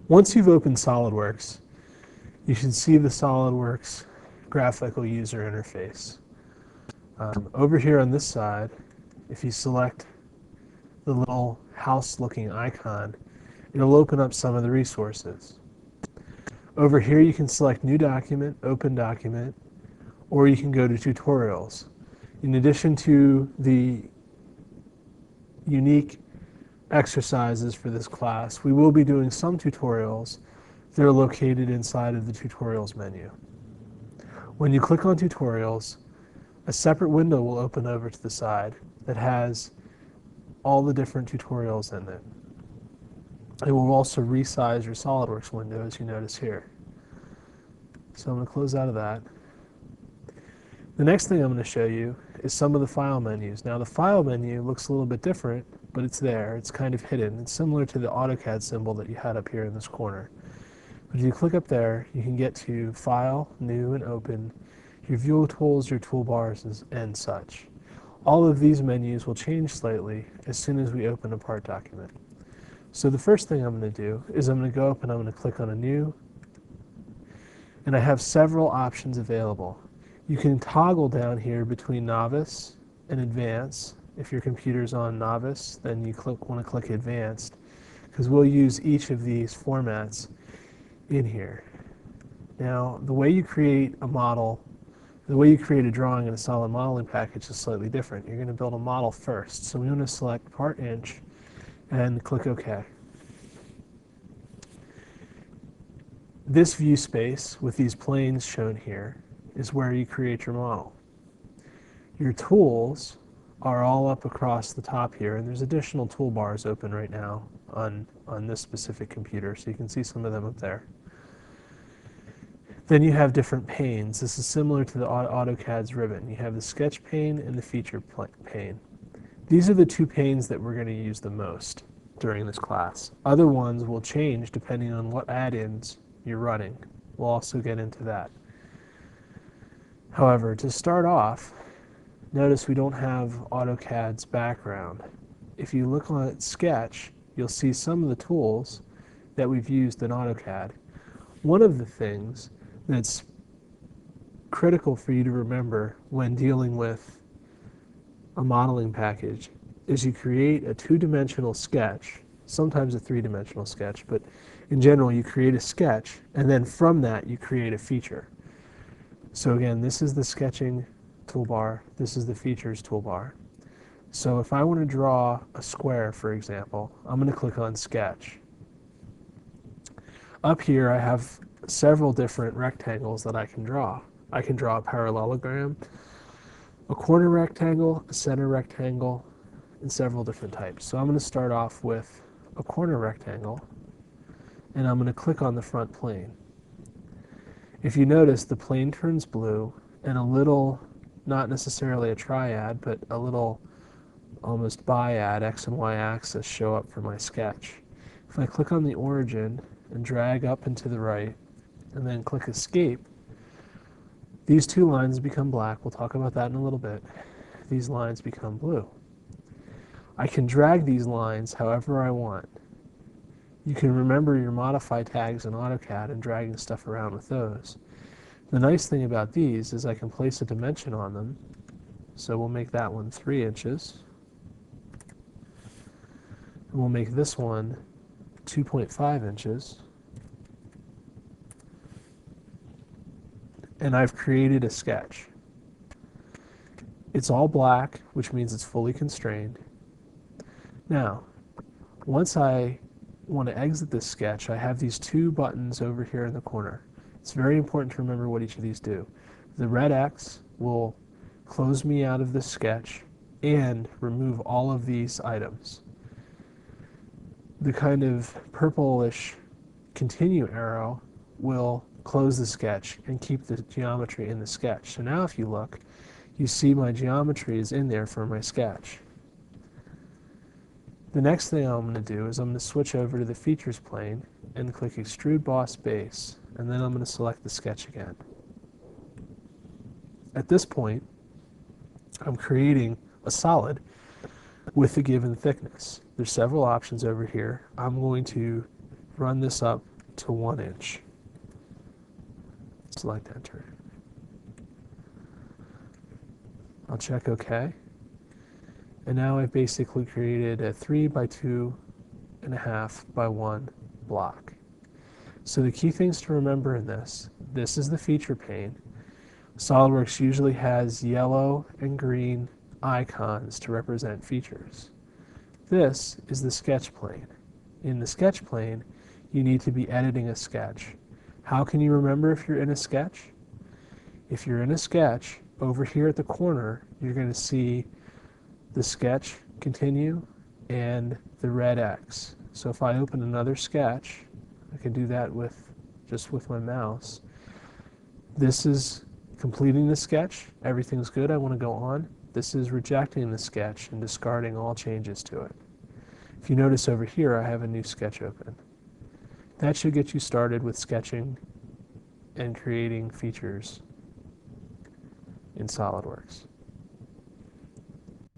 Once you've opened SolidWorks, you should see the SolidWorks graphical user interface. Over here on this side, if you select the little house-looking icon, it'll open up some of the resources. Over here you can select New Document, Open Document, or you can go to Tutorials. In addition to the unique exercises for this class, we will be doing some tutorials that are located inside of the Tutorials menu. When you click on Tutorials, a separate window will open over to the side that has all the different tutorials in it. It will also resize your SolidWorks window, as you notice here. So I'm going to close out of that. The next thing I'm going to show you is some of the file menus. Now the file menu looks a little bit different, but it's there. It's kind of hidden. It's similar to the AutoCAD symbol that you had up here in this corner. But if you click up there, you can get to File, New, and Open, your view tools, your toolbars, and such. All of these menus will change slightly as soon as we open a part document. So the first thing I'm going to do is I'm going to go up and I'm going to click on a New, and I have several options available. You can toggle down here between Novice and Advanced. If your computer's on Novice, then you want to click Advanced, because we'll use each of these formats in here. Now, the way you create a model, the way you create a drawing in a solid modeling package is slightly different. You're going to build a model first. So we want to select Part Inch and click OK. This view space with these planes shown here is where you create your model. Your tools are all up across the top here, and there's additional toolbars open right now on this specific computer, so you can see some of them up there. Then you have different panes. This is similar to the AutoCAD's ribbon. You have the sketch pane and the feature pane. These are the two panes that we're going to use the most during this class. Other ones will change depending on what add-ins you're running. We'll also get into that. However, to start off, notice we don't have AutoCAD's background. If you look on Sketch, you'll see some of the tools that we've used in AutoCAD. One of the things that's critical for you to remember when dealing with a modeling package is you create a two-dimensional sketch, sometimes a three-dimensional sketch, but in general you create a sketch, and then from that you create a feature. So again, this is the sketching toolbar, this is the features toolbar. So if I want to draw a square, for example, I'm going to click on Sketch. Up here I have several different rectangles that I can draw. I can draw a parallelogram, a corner rectangle, a center rectangle, and several different types. So I'm going to start off with a corner rectangle, and I'm going to click on the front plane. If you notice, the plane turns blue, and a little, not necessarily a triad, but a little almost biad, X and Y axis, show up for my sketch. If I click on the origin and drag up and to the right, and then click Escape, these two lines become black. We'll talk about that in a little bit. These lines become blue. I can drag these lines however I want. You can remember your modify tags in AutoCAD and dragging stuff around with those. The nice thing about these is I can place a dimension on them. So we'll make that one 3 inches. And we'll make this one 2.5 inches. And I've created a sketch. It's all black, which means it's fully constrained. Now, once I want to exit this sketch, I have these two buttons over here in the corner. It's very important to remember what each of these do. The red X will close me out of this sketch and remove all of these items. The kind of purplish continue arrow will close the sketch and keep the geometry in the sketch. So now if you look, you see my geometry is in there for my sketch. The next thing I'm going to do is I'm going to switch over to the Features plane and click Extrude Boss Base, and then I'm going to select the sketch again. At this point, I'm creating a solid with a given thickness. There's several options over here. I'm going to run this up to 1 inch. Select enter. I'll check OK. And now I've basically created a 3 by 2.5 by 1 block. So the key things to remember in this is the feature pane. SolidWorks usually has yellow and green icons to represent features. This is the sketch plane. In the sketch plane, you need to be editing a sketch. How can you remember if you're in a sketch? If you're in a sketch, over here at the corner, you're going to see the sketch continue and the red X. So if I open another sketch, I can do that just with my mouse. This is completing the sketch. Everything's good. I want to go on. This is rejecting the sketch and discarding all changes to it. If you notice over here, I have a new sketch open. That should get you started with sketching and creating features in SolidWorks.